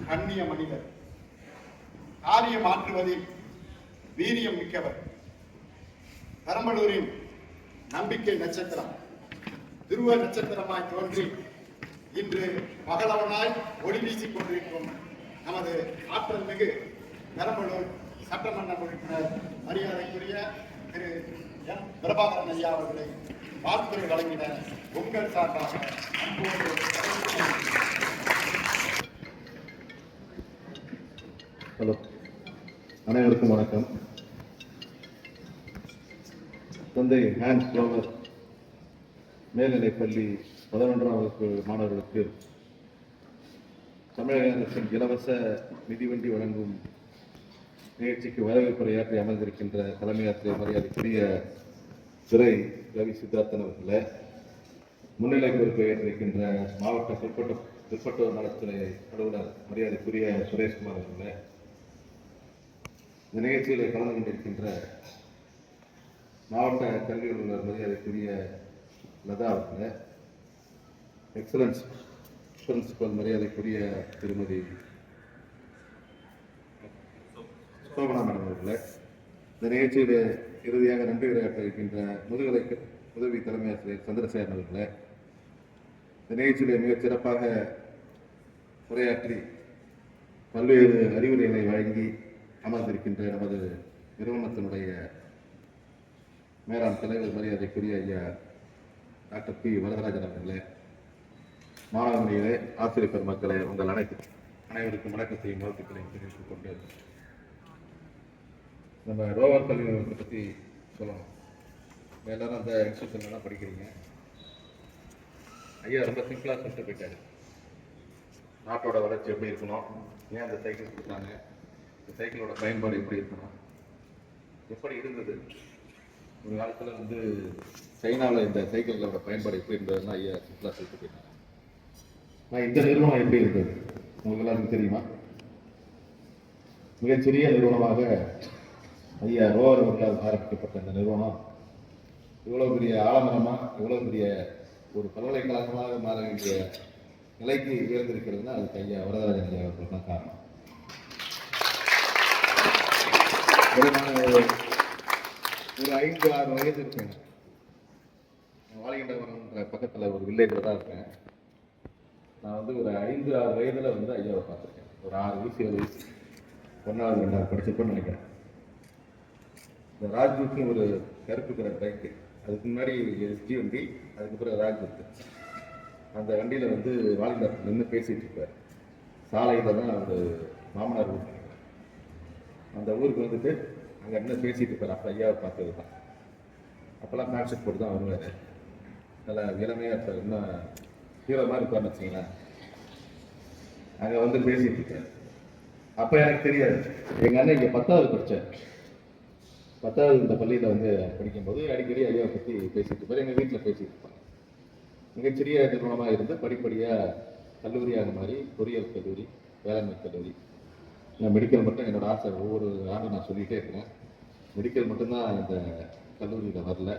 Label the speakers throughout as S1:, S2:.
S1: கண்ணிய மனிதர், காரியம் ஆற்றுவதில் வீரியம் மிக்கவர், பெரம்பலூரின் நம்பிக்கை நட்சத்திரம், துருவ நட்சத்திரமாய் தோன்றி இன்று பகலவனாய் ஒளி வீசிக் கொண்டிருக்கும் நமது ஆற்றல் மிகு பெரம்பலூர் சட்டமன்ற உறுப்பினர் மரியாதைக்குரிய திரு எம் பிரபாகரன் ஐயா அவர்களை வாழ்த்துறை வழங்கின உங்கள் சார்பாக அன்போடு.
S2: ஹலோ, அனைவருக்கும் வணக்கம். தந்தை ஹான்ஸ் ரோவர் மேல்நிலைப்பள்ளி 11ஆம் வகுப்பு மாணவர்களுக்கு தமிழக அரசின் இலவச மிதிவண்டி வழங்கும் நிகழ்ச்சிக்கு வரவேற்புரையாற்றி அமர்ந்திருக்கின்ற தலைமை ஆசிரியர் மரியாதைக்குரிய துரை ரவி சித்தார்த்தன் அவர்களே, முன்னிலை பொறுப்பை ஏற்றிருக்கின்ற மாவட்ட பிற்பட்டோர் நலத்துறை அலுவலர் மரியாதைக்குரிய சுரேஷ்குமார் அவர்களே, இந்த நிகழ்ச்சியில் கலந்து கொண்டிருக்கின்ற மாவட்ட கல்வி அலுவலர் மரியாதைக்குரிய லதா அவர்களே, எக்ஸலன்ஸ் பிரின்சிபல் மரியாதைக்குரிய திருமதி சோபனா மேடம் அவர்களே, இந்த நிகழ்ச்சியில் இறுதியாக நன்றி உரையாற்ற இருக்கின்ற முதுகலை உதவி தலைமை ஆசிரியர் சந்திரசேகரன் அவர்களே, இந்த நிகழ்ச்சியில் மிகச் சிறப்பாக உரையாற்றி பல்வேறு அறிவுரைகளை வழங்கி அமர்ந்திருக்கின்ற நமது நிறுவனத்தினுடைய மேலாண் தலைவர் மரியாதைக்குரிய ஐயா டாக்டர் பி வரதராஜன் அவர்களே, மாணவர்களே, ஆசிரியர் பெருமக்களே, உங்கள் அனைவருக்கும் வணக்கத்தையும் வாழ்த்துக்களையும் தெரிவித்துக் கொண்டு நம்ம ரோவர் கல்வி நிறுவனத்தை பற்றி சொல்லணும். எல்லாரும் அந்த இன்ஸ்டியூஷன்ல தான் படிக்கிறீங்க. ஐயா ரொம்ப சிம்பிளாக சொல்லிட்டு போயிட்டாரு. நாட்டோட வளர்ச்சி எப்படி இருக்கணும், ஏன் அந்த சைக்கிள் கொடுத்தாங்க, இந்த சைக்கிளோட பயன்பாடு எப்படி இருக்கணும், எப்படி இருந்தது ஒரு காலத்தில் சைனாவில் இந்த சைக்கிளோட பயன்பாடு எப்படி இருந்ததுன்னா ஐயா சிம்பிளாக சொல்லிட்டு போயிட்டாங்க. நான் இந்த நிறுவனம் எப்படி இருந்தது உங்களுக்கு எல்லாருக்கும் தெரியுமா? மிகச்சிறிய நிறுவனமாக ஐயா ரோவர் அவர்களால் ஆரம்பிக்கப்பட்ட இந்த நிறுவனம் இவ்வளவு பெரிய ஆலமரமாக, இவ்வளவு பெரிய ஒரு பல்கலைக்கழகமாக மாற வேண்டிய நிலைக்கு உயர்ந்திருக்கிறதுனா அதுக்கு ஐயா வரதராஜன் ஐயா அவர்கள் தான் காரணம். ஒரு 5-6 வயது இருக்கேன். வாலிகண்டவரம்ன்ற பக்கத்தில் ஒரு வில்லேஜில் தான் இருக்கேன். நான் ஒரு 5-6 வயதில் ஐயாவை பார்த்துருக்கேன். ஒரு 6 வயசு 7 வயசு 1வது 2வது படிச்சப்பன்னு நினைக்கிறேன். இந்த ராஜ்தூத்னு ஒரு கருப்பு கலர் பைக்கு, அதுக்கு முன்னாடி எஸ்ஜி வண்டி, அதுக்கு பிறகு ராஜ்தூத். அந்த வண்டியில் வாலிபர் நின்று பேசிகிட்டு இருப்பார். சாலையில் தான் ஒரு மாமனார் ஊர் நினைக்கிறேன். அந்த ஊருக்கு அங்கே நின்று பேசிகிட்டு இருப்பார். அப்போ ஐயாவை பார்த்தது தான். அப்போல்லாம் கான்செப்ட் போட்டு தான் வருவார். நல்லா இளமையாக இருப்பார். இன்னும் ஹீரோ மாதிரி இருப்பார்னு வச்சிங்களேன். அங்கே பேசிட்டு இருக்காரு. அப்போ எனக்கு தெரியாது. எங்கள் அண்ணன் இங்கே 10வது படித்தார். 10வது இந்த பள்ளியில் படிக்கும்போது அடிக்கடி ஐயாவை பற்றி பேசிட்டு இருப்பார். எங்கள் வீட்டில் பேசிட்டு இருப்பாங்க. மிகச்சிறிய நிறுவனமாக இருந்து படிப்படியாக கல்லூரியாக மாறி பொறியியல் கல்லூரி, வேளாண்மை கல்லூரி, மெடிக்கல் மட்டும் என்னோட ஆசை. ஒவ்வொரு ஆண்டும் நான் சொல்லிகிட்டே இருக்கிறேன். மெடிக்கல் மட்டும்தான் இந்த கல்லூரியில் வரல.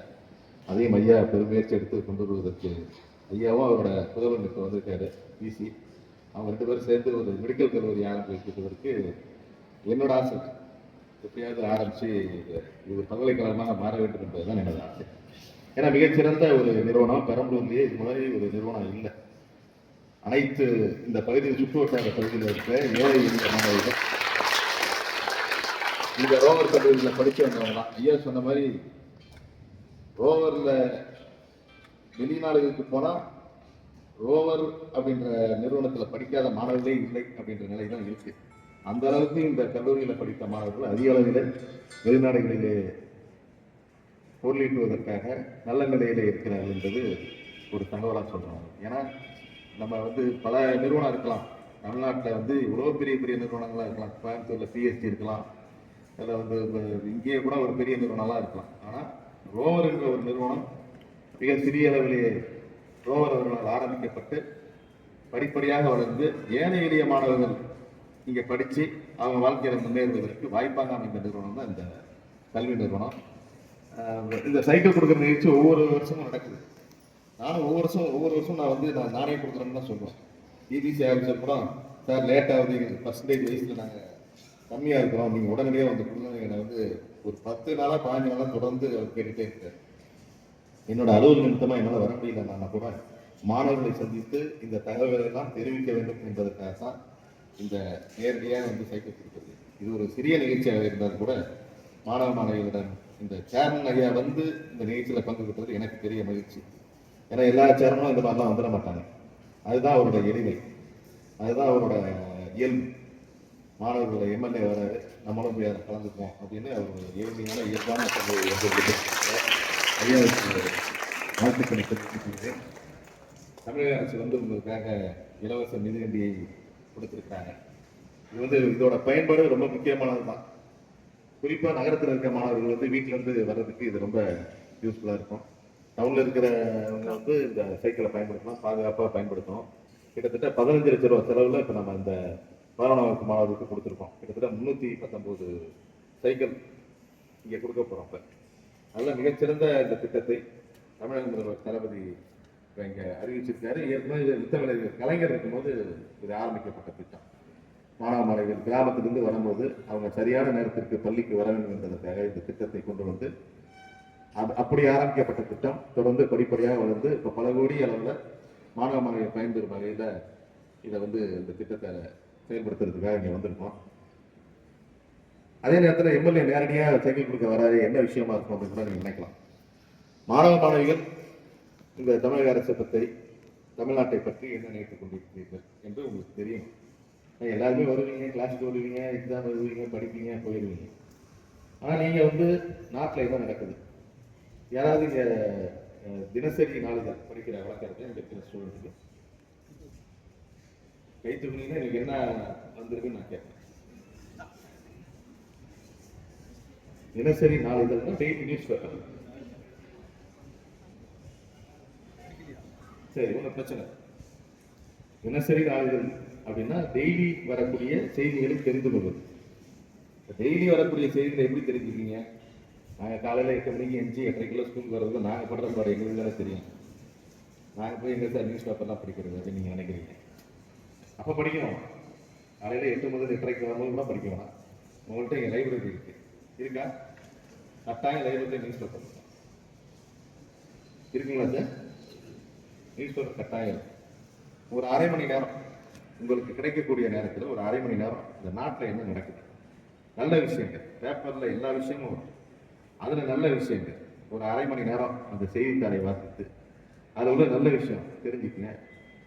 S2: அதையும் ஐயா பெருமுயற்சி எடுத்து கொண்டு வருவதற்கு ஐயாவும் அவரோட புதல்வன் இப்போ வந்திருக்காரு பிசி. அவங்க 2 பேரும் சேர்ந்து ஒரு மெடிக்கல் கல்லூரி ஆரம்பிக்கிறதுக்கு என்னோட ஆசை. எப்படியாவது ஆரம்பித்து இது பல்கலைக்கழகமாக மாற வேண்டும் என்பதுதான் என்னோட ஆசை. ஏன்னா மிகச்சிறந்த ஒரு நிறுவனம் பெரம்பலூர்லேயே இது மாதிரி ஒரு நிறுவனம் இல்லை. அனைத்து இந்த பகுதியில் சுற்றுவட்டார பகுதியில் இருக்க ஏழை எளிய மாணவர்கள் இந்த ரோவர் கல்லூரியில் படிக்க வந்தவங்களாம். ஐயா சொன்ன மாதிரி ரோவரில் வெளிநாடுகளுக்கு போனால் ரோவர் அப்படின்ற நிறுவனத்தில் படிக்காத மாணவர்களே இல்லை அப்படின்ற நிலை தான் இருக்கு. அந்த அளவுக்கு இந்த கல்லூரியில் படித்த மாணவர்கள் அதிக அளவில் வெளிநாடுகளிலே பொருளீட்டுவதற்காக நல்ல நிலையிலே இருக்கிறார்கள் என்பது ஒரு தகவலாக சொல்கிறாங்க. ஏன்னா நம்ம பல நிறுவனம் இருக்கலாம். தமிழ்நாட்டில் இவ்வளோ பெரிய பெரிய நிறுவனங்களாக இருக்கலாம். கோயம்புத்தூரில் பிஎஸ்டி இருக்கலாம். அதில் இங்கேயே கூட ஒரு பெரிய நிறுவனம்லாம் இருக்கலாம். ஆனால் ரோவர் என்ற ஒரு நிறுவனம் மிக சிறிய அளவிலேயே ரோவர் அவர்களால் ஆரம்பிக்கப்பட்டு படிப்படியாக வளர்ந்து ஏழை எளிய மாணவர்கள் இங்கே படித்து அவங்க வாழ்க்கையில் முன்னேறுவதற்கு வாய்ப்பாக அமைந்த நிறுவனம் தான் இந்த கல்வி நிறுவனம். இந்த சைக்கிள் கொடுக்குற நிகழ்ச்சி ஒவ்வொரு வருஷமும் நடக்குது. நானும் ஒவ்வொரு வருஷம் நான் நானே கொடுக்குறேன்னு தான் சொல்லுவேன். இபிசி ஆஃபீஸர் கூட சார் லேட் ஆகுது, பர்சன்டேஜ் வைஸில் நாங்கள் கம்மியாக இருக்கிறோம், நீங்கள் உடனடியாக வந்து கொடுங்க. என்னை வந்து ஒரு 10 நாளாக 15 நாளாக தொடர்ந்து அவர் கேட்டுகிட்டே இருக்கார். என்னோட அலுவல் நிமித்தமாக என்னால் வர முடியலன்னா கூட மாணவர்களை சந்தித்து இந்த தகவலை எல்லாம் தெரிவிக்க வேண்டும் என்பதற்காக தான் இந்த நேரடியாக வந்து சைக்கிள் கொடுக்குறது. இது ஒரு சிறிய நிகழ்ச்சியாக இருந்தால் கூட மாணவ மாணவிகளிடம் இந்த சேர்மன் ஐயா வந்து இந்த நிகழ்ச்சியில் பங்கு பெற்றது எனக்கு பெரிய மகிழ்ச்சி. ஏன்னா எல்லா சேர்மனும் இந்த மாதிரிலாம் வந்துட மாட்டாங்க. அதுதான் அவரோட எளிமை, அதுதான் அவரோட இயல்பு. மாணவர்களோட எம்எல்ஏ வராது, நம்மளும் போய் அதை கலந்துக்குவோம் அப்படின்னு அவர் எளிமையான இயல்பான ஐயாவுக்கு வாழ்த்துக்களை தெரிவித்துக்கிறேன். தமிழக அரசு வந்து உங்களுக்காக இலவச மிதிவண்டியை கொடுத்துருக்காங்க. இது வந்து இதோட பயன்பாடு ரொம்ப முக்கியமானது தான். குறிப்பாக நகரத்தில் இருக்க மாணவர்கள் வந்து வீட்டிலேருந்து வர்றதுக்கு இது ரொம்ப யூஸ்ஃபுல்லாக இருக்கும். டவுனில் இருக்கிறவங்க வந்து இந்த சைக்கிளை பயன்படுத்தலாம், பாதுகாப்பாக பயன்படுத்தணும். கிட்டத்தட்ட 15 லட்சம் ரூபா செலவில் இப்போ நம்ம இந்த 11ஆம் வகுப்பு மாணவர்களுக்கு கொடுத்துருக்கோம். கிட்டத்தட்ட 319 சைக்கிள் இங்கே கொடுக்க போகிறோம். இப்போ அதில் மிகச்சிறந்த இந்த திட்டத்தை தமிழக முதல்வர் தளபதி இங்கே அறிவிச்சிருக்காரு. ஏற்கனவே இது முத்தமிழர் கலைஞர் இருக்கும்போது இது ஆரம்பிக்கப்பட்ட திட்டம். மாணவ மாணவிகள் கிராமத்திலிருந்து வரும்போது அவங்க சரியான நேரத்திற்கு பள்ளிக்கு வர வேண்டும் என்பதற்காக இந்த திட்டத்தை கொண்டு வந்து அப்படி ஆரம்பிக்கப்பட்ட திட்டம் தொடர்ந்து படிப்படியாக வளர்ந்து இப்போ பல கோடி அளவில் மாணவ மாணவிகள் பயன்பெறும் வகையில் இதை வந்து இந்த திட்டத்தை செயல்படுத்துறதுக்காக இங்கே வந்திருக்கோம். அதே நேரத்தில் எம்எல்ஏ நேரடியாக சைக்கிள் கொடுக்க வராது, என்ன விஷயமா இருக்கும் அப்படின்னு கூட நீங்கள் நினைக்கலாம். மாணவ மாணவிகள் இந்த தமிழக அரசை பற்றி, தமிழ்நாட்டை பற்றி என்ன நினைத்துக் கொண்டிருக்கிறீர்கள் என்று உங்களுக்கு தெரியும். எல்லாருமே வருவீங்க, கிளாஸுக்கு வருவீங்க, எக்ஸாம் வருவீங்க, படிப்பீங்க, போயிடுவீங்க. ஆனால் நீங்கள் வந்து நாட்டில் என்ன நடக்குது, யாராவது இங்கே தினசரி நாளிதழ் படிக்கிற வழக்கத்தை இங்கே இருக்கிற ஸ்டூடெண்ட்டுக்கு கை தூக்குனீங்கன்னா எனக்கு என்ன வந்திருக்குன்னு நான் கேட்பேன். தினசரி நாளிதழ்னா டெய்லி நியூஸ் பேப்பர். சரி, ஒன்றும் பிரச்சனை. தினசரி நாளிதழ் அப்படின்னா டெய்லி வரக்கூடிய செய்திகளை தெரிந்து கொள்வது. டெய்லி வரக்கூடிய செய்திகளை எப்படி தெரிஞ்சுக்கீங்க? நாங்கள் காலையில் 8 மணிக்கு 8:30 ஸ்கூலுக்கு வர்றது நாங்கள் படுற பாரு எங்களுக்கு தானே தெரியும். நாங்கள் போய் எங்கே சார் நியூஸ் பேப்பர்லாம் படிக்கிறது அப்படின்னு நீங்கள் நினைக்கிறீங்க. அப்போ படிக்கணும். காலையில் 8 முதல் 8:30 வரும்போது கூட படிக்க வேணாம். உங்கள்கிட்ட இங்கே லைப்ரரி இருக்கா? கட்டாயம் லைப்ரரி நியூஸ் பேப்பர் இருக்குங்களா சார்? நியூஸ் பேப்பர் கட்டாயம். ஒரு அரை மணி நேரம் உங்களுக்கு கிடைக்கக்கூடிய நேரத்தில் ஒரு அரை மணி நேரம் இந்த நாட்டில் என்ன நடக்குது, நல்ல விஷயங்கள், பேப்பரில் எல்லா விஷயமும் வரும், அதில் நல்ல விஷயங்கள் ஒரு அரை மணி நேரம் அந்த செய்தித்தாளை வாசித்து அதில் உள்ள நல்ல விஷயம் தெரிஞ்சுக்கங்க.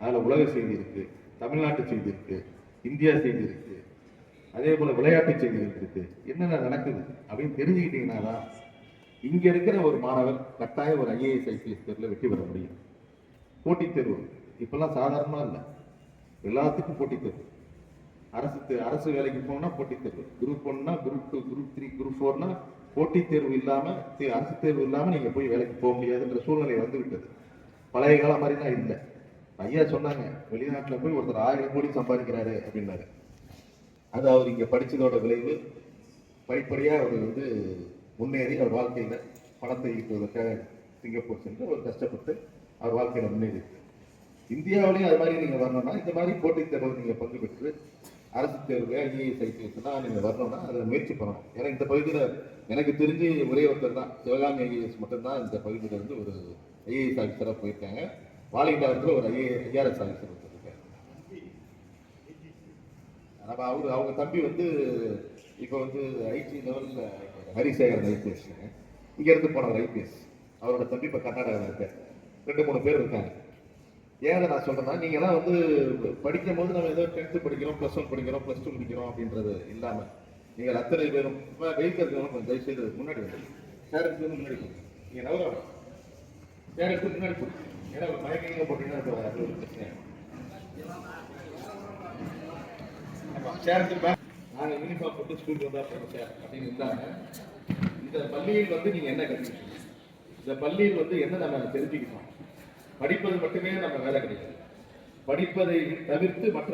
S2: அதில் உலக செய்தி இருக்குது, தமிழ்நாட்டு செய்தி இருக்குது, இந்தியா செய்தி இருக்குது, அதே போல் விளையாட்டு செய்திகள் இருக்குது. என்னென்ன நடக்குது அப்படின்னு தெரிஞ்சுக்கிட்டீங்கன்னா தான் இங்கே இருக்கிற ஒரு மாணவர் கட்டாயம் ஒரு IAS IPS தேர்வில் வெற்றி பெற முடியும். போட்டித் தேர்வு இப்பெல்லாம் சாதாரணமாக இல்லை, எல்லாத்துக்கும் போட்டித் தேர்வு. அரசு வேலைக்கு போகணும்னா போட்டித் தேர்வு, குரூப் 1னா, குரூப் 2, குரூப் 3, குரூப் 4னா போட்டித் தேர்வு இல்லாமல், அரசு தேர்வு இல்லாமல் நீங்கள் போய் வேலைக்கு போக முடியாதுன்ற சூழ்நிலை வந்து விட்டது. பழைய காலம் மாதிரிலாம் இல்லை. ஐயா சொன்னாங்க, வெளிநாட்டில் போய் ஒருத்தர் 1000 கோடி சம்பாதிக்கிறாரு அப்படின்னாரு. அது அவர் இங்கே படித்ததோட விளைவு. படிப்படியாக அவர் வந்து முன்னேறி அவர் வாழ்க்கையில் பணத்தை ஈட்டுவதற்காக சிங்கப்பூர் சென்று அவர் கஷ்டப்பட்டு அவர் வாழ்க்கையில் முன்னேறி. இந்தியாவிலையும் அது மாதிரி நீங்கள் வரணும்னா இந்த மாதிரி போட்டித் தேர்வில் நீங்கள் பங்கு பெற்று அரசு தேர்வு IAS IPSலாம் நீங்கள் வரணும்னா அதை முயற்சி பண்ணணும். ஏன்னா இந்த பகுதியில் எனக்கு தெரிஞ்சு ஒரே ஒருத்தர் தான், சிவகாமி IAS மட்டும்தான் இந்த பகுதியில் இருந்து ஒரு IAS ஆஃபீஸராக போயிருக்காங்க. வாலிண்டாவத்தில் ஒரு IRS ஆஃபீஸர் இருக்காங்க. நம்ம அவங்க தம்பி வந்து இப்போ வந்து IT லெவலில் ஹரிசேகரன் IPS இங்கேருந்து போனவர் IPS. அவரோட தம்பி இப்போ கர்நாடகாவில் இருக்கார். 2-3 பேர் இருக்காங்க. ஏன் நான் சொல்றேன்னா, நீங்கள்லாம் வந்து படிக்கும் போது நம்ம ஏதோ 10th படிக்கிறோம், +1 படிக்கிறோம், +2 படிக்கிறோம் அப்படின்றது இல்லாமல் நீங்கள் அத்தனை பேரும் வெயிட் இருக்கிறவங்க கொஞ்சம் தயவுசெய்து முன்னாடி வந்து சேர் எடுத்து முன்னாடி கொடுங்க. நீங்கள் நவரம் சேர் எடுத்து முன்னாடி கொடுங்க. ஏன்னா ஒரு மயக்கங்க போட்டீங்கன்னா அது ஒரு பிரச்சனை. ஆமாம், சேர் எடுத்து நாங்கள் யூனிஃபார்ம் போட்டு ஸ்கூலுக்கு வந்தால் போகிறோம் சார் அப்படின்னு இல்லாமல் இந்த பள்ளியில் வந்து நீங்கள் என்ன கற்றுக்கிட்டீங்க, இந்த பள்ளியில் வந்து என்ன நம்ம தெரிஞ்சுக்கணும். படிப்பது மட்டுமே நம்ம வேலை கிடையாது. படிப்பதை தவிர்த்து மற்ற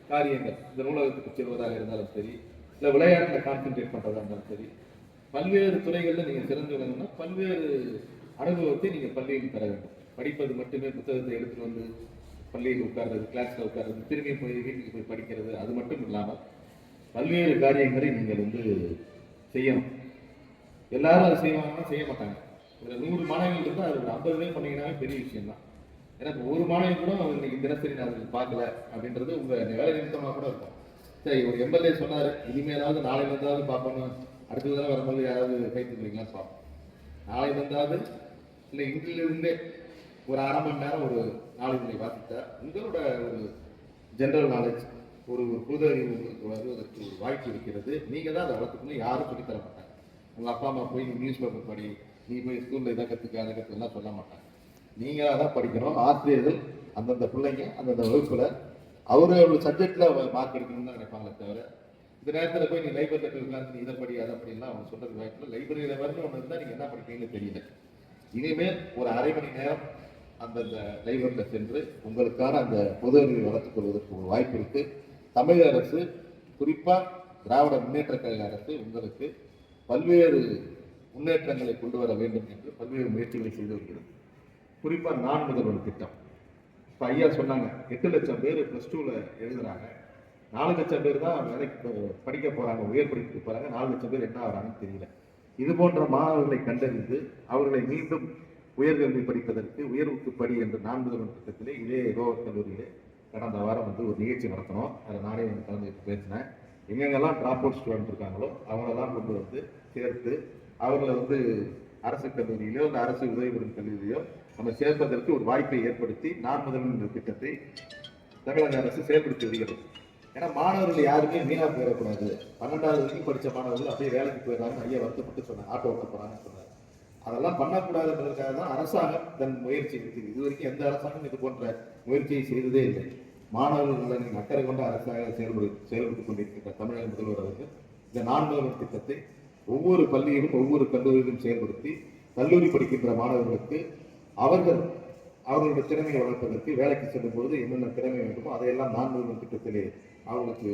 S2: காரியங்கள், இந்த நூலகத்துக்கு செல்வதாக இருந்தாலும் சரி, இல்லை விளையாட்டில் கான்சென்ட்ரேட் பண்ணுறதா இருந்தாலும் சரி, பல்வேறு துறைகளில் நீங்கள் சிறந்து விளங்கணும்னா பல்வேறு அனுபவத்தை நீங்கள் பள்ளியில் பெற வேண்டும். படிப்பது மட்டுமே புத்தகத்தை எடுத்துட்டு வந்து பள்ளியில் உட்கார்றது, கிளாஸில் உட்கார்றது, திரும்பி போய் வீட்டுக்கு போய் படிக்கிறது, அது மட்டும் இல்லாமல் பல்வேறு காரியங்களை நீங்கள் வந்து செய்யணும். எல்லாரும் அதை செய்வாங்கன்னா செய்ய மாட்டாங்க. ஒரு 100 மாணவிகள் இருந்தால் அது ஒரு 50 பேர் பண்ணீங்கன்னாவே பெரிய விஷயம் தான். எனக்கு ஒரு மாணவி கூட இன்னைக்கு தினசரி நான் பார்க்கல அப்படின்றது உங்கள் வேலை நிமித்தமாக கூட இருக்கும். சரி, ஒரு எம்எல்ஏ சொன்னார், இனிமேலாவது நாளையில இருந்தாவது பார்க்கணும், அடுத்த தடவை வரும்போது யாராவது கை தூக்குறீங்களான்னு பார்ப்போம். நாளையில இருந்தாவது இல்லை இன்றிலிருந்தே ஒரு அரை மணி நேரம் ஒரு நாளிதழை வாசித்தா உங்களோட ஒரு ஜென்ரல் நாலேஜ், ஒரு பொது அறிவு உங்களுக்கு வருவதற்கு ஒரு வாய்ப்பு இருக்கிறது. நீங்கள் தான் அதை வளர்த்துக்கணும், யாரும் சொல்லித்தர மாட்டாங்க. உங்கள் அப்பா அம்மா போய் நீ நியூஸ் பேப்பர் படி, நீ போய் ஸ்கூலில் இதை கற்றுக்க அதை கற்றுக்கலாம் சொல்ல மாட்டாங்க. நீங்களாக தான் படிக்கணும். ஆசிரியர்கள் அந்தந்த பிள்ளைங்க அந்தந்த வகுப்பில் அவரோட சப்ஜெக்டில் மார்க் எடுக்கணும்னு தான் நினைப்பாங்களே தவிர, இந்த நேரத்தில் போய் நீ லைப்ரரியில் போய் நீ இதை படி அதை படிலாம் அவங்க சொல்கிறது வாய்ப்பில். லைப்ரரியில் வரணும் ஒன்று இருந்தால் நீங்கள் என்ன படிப்பீங்கன்னு தெரியல. இனிமேல் ஒரு அரை மணி நேரம் அந்தந்த லைப்ரரியில் சென்று உங்களுக்கான அந்த பொது அறிவை வளர்த்துக் கொள்வதற்கு ஒரு வாய்ப்பு இருக்கு. தமிழக அரசு, குறிப்பாக திராவிட முன்னேற்ற கழக அரசு உங்களுக்கு பல்வேறு முன்னேற்றங்களை கொண்டு வர வேண்டும் என்று பல்வேறு முயற்சிகளை செய்து வருகிறது. குறிப்பாக நான் முதல்வர் திட்டம். இப்போ ஐயா சொன்னாங்க 8 லட்சம் பேர் +2ல எழுதுறாங்க, 4 லட்சம் பேர் தான் வேலைக்கு படிக்க போறாங்க, உயர் படிப்புக்கு போறாங்க, 4 லட்சம் பேர் என்ன ஆகிறாங்கன்னு தெரியல. இது போன்ற மாணவர்களை கண்டறிந்து அவர்களை மீண்டும் உயர்கல்வி படிப்பதற்கு உயர்வுக்கு படி என்ற நான் முதல்வர் திட்டத்திலே இதே ரோவர் கல்லூரியிலே கடந்த வாரம் வந்து ஒரு நிகழ்ச்சி நடத்தணும். அதில் நானே வந்து கலந்துட்டு பேசினேன். எங்கெங்கெல்லாம் டிராப் அவுட் ஸ்டூடெண்ட் இருக்காங்களோ அவங்களெல்லாம் கொண்டு வந்து சேர்த்து அவர்களை வந்து அரசு கல்லூரியிலோ இல்லை அரசு உதவி பெறும் கல்லூரியிலோ நம்ம சேர்ப்பதற்கு ஒரு வாய்ப்பை ஏற்படுத்தி நான் முதல்வர் என்ற திட்டத்தை தமிழக அரசு செயல்படுத்தி வருகிறது. ஏன்னா மாணவர்கள் யாருமே வீணா போயிடக்கூடாது. 12வது வரைக்கும் படித்த மாணவர்கள் அப்படியே வேலைக்கு போயிடறாங்க, ஐயா வருத்தப்பட்டு சொன்னாங்க, ஆட்டோ ஓட்ட போறாங்கன்னு சொன்னார். அதெல்லாம் பண்ணக்கூடாதுன்றதுக்காக தான் அரசாங்கம் தன் முயற்சி இருக்குது. இது வரைக்கும் எந்த அரசாங்கம் இது போன்ற முயற்சியை செய்ததே இல்லை. மாணவர்கள் நலனில் அக்கறை கொண்ட அரசாக செயல்பட்டுக் கொண்டிருக்கின்ற தமிழக முதல்வர் அவர்கள் இந்த நான் முதல்வர் திட்டத்தை ஒவ்வொரு பள்ளியிலும் ஒவ்வொரு கல்லூரியிலும் செயல்படுத்தி கல்லூரி படிக்கின்ற மாணவர்களுக்கு அவர்களுடைய திறமையை வளர்ப்பதற்கு வேலைக்கு செல்லும் பொழுது என்னென்ன திறமை வேண்டுமோ அதையெல்லாம் நான் முதல்வர் திட்டத்திலே அவர்களுக்கு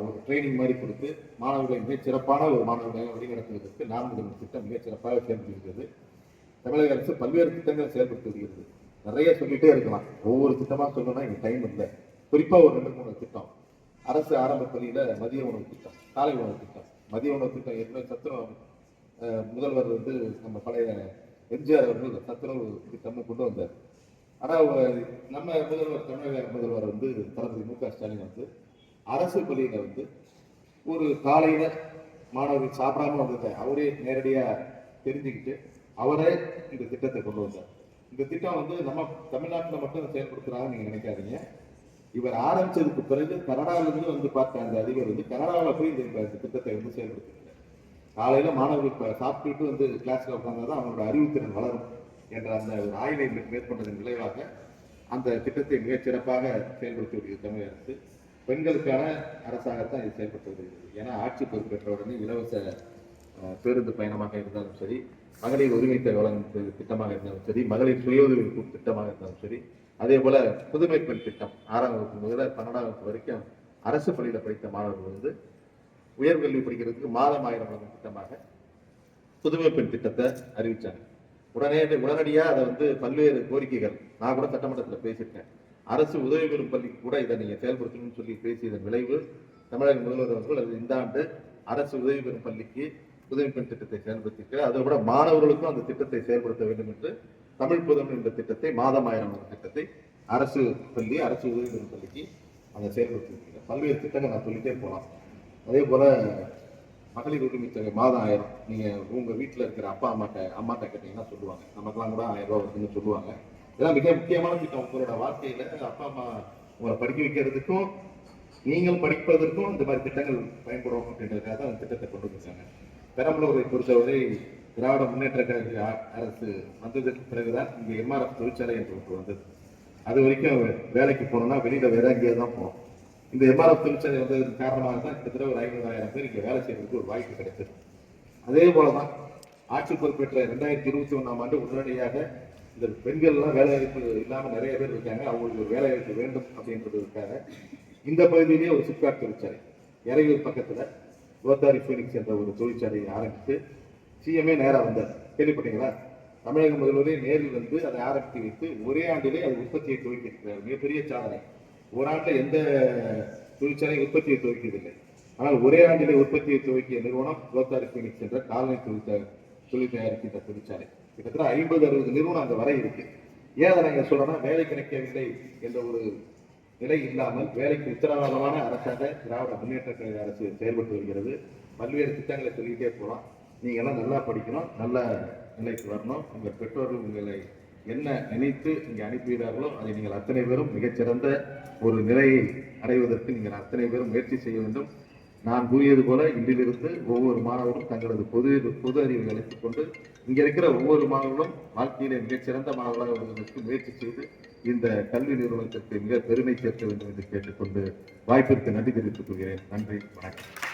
S2: ஒரு ட்ரைனிங் மாதிரி கொடுத்து மாணவர்களை மிகச் சிறப்பான ஒரு மாணவர்களை வழிநடத்துவதற்கு நான் முதல்வர் திட்டம் மிகச் சிறப்பாக செயல்படுகிறது. தமிழக அரசு பல்வேறு திட்டங்களை செயல்படுத்தி வருகிறது. நிறைய சொல்லிட்டே இருக்கலாம், ஒவ்வொரு திட்டமாக சொல்லணும்னா இங்கே டைம் இல்லை. குறிப்பாக ஒரு 2-3 திட்டம். அரசு ஆரம்ப பள்ளியில் மதிய உணவு திட்டம், காலை உணவு திட்டம், மதிய உணவு திட்டம் ஏற்கனவே சத்துணவு முதல்வர் வந்து நம்ம பழைய எம்ஜிஆர் அவர்கள் சத்துணவு திட்டம்னு கொண்டு வந்தார். ஆனால் நம்ம முதல்வர் தமிழக முதல்வர் வந்து தளபதி மு.க. ஸ்டாலின் வந்து அரசு பள்ளியில் வந்து ஒரு காலையில் மாணவர்கள் சாப்பிடாம வந்ததை அவரே நேரடியாக தெரிஞ்சுக்கிட்டு அவரே இந்த திட்டத்தை கொண்டு வந்தார். இந்த திட்டம் வந்து நம்ம தமிழ்நாட்டில் மட்டும் செயல்படுத்துறாங்கன்னு நீங்கள் நினைக்காதீங்க. இவர் ஆரம்பிச்சதுக்கு பிறகு கனடாவிலிருந்து வந்து பார்த்த அந்த அதிபர் வந்து கனடாவில் போய் இந்த திட்டத்தை வந்து செயல்படுத்துகிறார். காலையில் மாணவர்கள் சாப்பிட்டுட்டு வந்து கிளாஸில் உட்கார்ந்தாதான் அவங்களோட அறிவுத்திறன் வளரும் என்ற அந்த ஒரு ஆய்வை மேற்கொண்டதன் விளைவாக அந்த திட்டத்தை மிகச் சிறப்பாக செயல்படுத்தி வருகிறது தமிழக அரசு. பெண்களுக்கான அரசாங்கத்தான் இது செயல்பட்டு வருகிறது. ஏன்னா ஆட்சி பொறுப்பேற்ற உடனே இலவச பேருந்து பயணமாக இருந்தாலும் சரி, மகளிர் உரிமை தொகை வழங்கும் திட்டமாக இருந்தாலும் சரி, மகளிர் சுய உதவி திட்டமாக இருந்தாலும் சரி, அதே போல புதுமை பெண் திட்டம் 6ஆம் வகுப்பு முதல்ல 12ஆம் வகுப்பு வரைக்கும் அரசு பள்ளியில் படித்த மாணவர்கள் வந்து உயர்கல்வி படிக்கிறதுக்கு மாதம் 1000 வழங்கும் திட்டமாக புதுமை பெண் திட்டத்தை அறிவிச்சாங்க. உடனடியாக அதை வந்து பல்வேறு கோரிக்கைகள், நான் கூட சட்டமன்றத்தில் பேசியிருக்கேன், அரசு உதவி பெறும் பள்ளிக்கு கூட இதை நீங்கள் செயல்படுத்தணும்னு சொல்லி பேசியதன் விளைவு தமிழக முதல்வர் அவர்கள் அது இந்த ஆண்டு அரசு உதவி பெறும் பள்ளிக்கு புதுமை பெண் திட்டத்தை செயல்படுத்தியிருக்கிறார். அதை விட மாணவர்களுக்கும் அந்த திட்டத்தை செயல்படுத்த வேண்டும் என்று தமிழ் புதுமை என்ற திட்டத்தை மாதம் 1000 திட்டத்தை அரசு பள்ளி அரசு உதவி பெறும் பள்ளிக்கு அதை செயல்படுத்தியிருக்கிறார். பல்வேறு திட்டங்கள் நான் சொல்லிட்டே போகலாம். அதே போல மகளிர் உரிமை தொகை மாதம் 1000. நீங்கள் உங்கள் வீட்டில் இருக்கிற அம்மாட்ட கேட்டீங்கன்னா சொல்லுவாங்க, நமக்கெல்லாம் கூட 1000 ரூபா வருதுன்னு சொல்லுவாங்க. இதெல்லாம் மிக முக்கியமான திட்டம். உங்களோட வாழ்க்கையில அப்பா அம்மா உங்களை படிக்க வைக்கிறதுக்கும் நீங்கள் படிப்பதற்கும் இந்த மாதிரி திட்டங்கள் பயன்படும் அப்படின்றதுக்காக தான் அந்த திட்டத்தை கொண்டு வந்தாங்க. பெரம்பலூரை பொறுத்தவரை திராவிட முன்னேற்ற கழக அரசு வந்ததற்கு பிறகுதான் இங்கே எம்ஆர்எஃப் தொழிற்சாலை என்று ஒன்று வந்தது. அது வரைக்கும் வேலைக்கு போனோம்னா வெளியில வேற எங்கேயாவது தான் போனோம். இந்த எம்ஆர்எஃப் தொழிற்சாலை வந்ததற்கு காரணமாக தான் கிட்டத்தட்ட ஒரு 500,000 பேர் இங்கே வேலை செய்யறதுக்கு ஒரு வாய்ப்பு கிடைத்தது. அதே போலதான் ஆட்சி பொறுப்பேற்ற 2021ஆம் ஆண்டு உடனடியாக இந்த பெண்கள்லாம் வேலைவாய்ப்பு இல்லாமல் நிறைய பேர் இருக்காங்க, அவங்களுக்கு ஒரு வேலைவாய்ப்பு வேண்டும் அப்படின்றதுக்காக இந்த பகுதியிலேயே ஒரு சிப்காட் தொழிற்சாலை எறையூர் பக்கத்தில் ரோத்தாரி ஃபீனிக்ஸ் என்ற ஒரு தொழிற்சாலையை ஆரம்பித்து சிஎம்ஏ நேராக வந்தார். கேள்விப்பட்டீங்களா? தமிழக முதல்வரே நேரில் வந்து அதை ஆரம்பித்து வைத்து ஒரே ஆண்டிலே அது உற்பத்தியை துவக்கி இருக்கிறார். மிகப்பெரிய சாதனை. ஓராண்டில் எந்த தொழிற்சாலை உற்பத்தியை துவக்கியதில்லை. ஆனால் ஒரே ஆண்டிலே உற்பத்தியை துவக்கிய நிறுவனம் குளோத்தாரி பீனிக்ஸ் என்ற காலனி தொழில் தயாரிக்கின்ற தொழிற்சாலை. கிட்டத்தட்ட 50-60 நிறுவனம் அங்கே வர இருக்கு. ஏன் அதை நாங்கள் சொல்றோம்னா, வேலை கிடைக்கவில்லை என்ற ஒரு நிலை இல்லாமல் வேலைக்கு உத்தரவாதமான அரசாக திராவிட முன்னேற்ற கழக அரசு செயல்பட்டு வருகிறது. பல்வேறு திட்டங்களை சொல்லிக்கிட்டே போகலாம். நீங்க எல்லாம் நல்லா படிக்கணும், நல்ல நிலைக்கு வரணும். உங்கள் பெற்றோர்கள் உங்களை என்ன நினைத்து இங்கே அனுப்புகிறார்களோ அதை நீங்கள் அத்தனை பேரும் மிகச்சிறந்த ஒரு நிலையை அடைவதற்கு நீங்கள் அத்தனை பேரும் முயற்சி செய்ய வேண்டும். நான் கூறியது போல இன்றிலிருந்து ஒவ்வொரு மாணவரும் தங்களது பொது அறிவை வளர்த்துக் கொண்டு இங்க இருக்கிற ஒவ்வொரு மாணவர்களும் வாழ்க்கையிலே மிகச்சிறந்த மாணவர்களாக வருவதற்கு முயற்சி செய்து இந்த கல்வி நிறுவனத்திற்கு மிக பெருமை சேர்க்க வேண்டும் என்று கேட்டுக்கொண்டு வாய்ப்பிற்கு நன்றி தெரிவித்துக் கொள்கிறேன். நன்றி, வணக்கம்.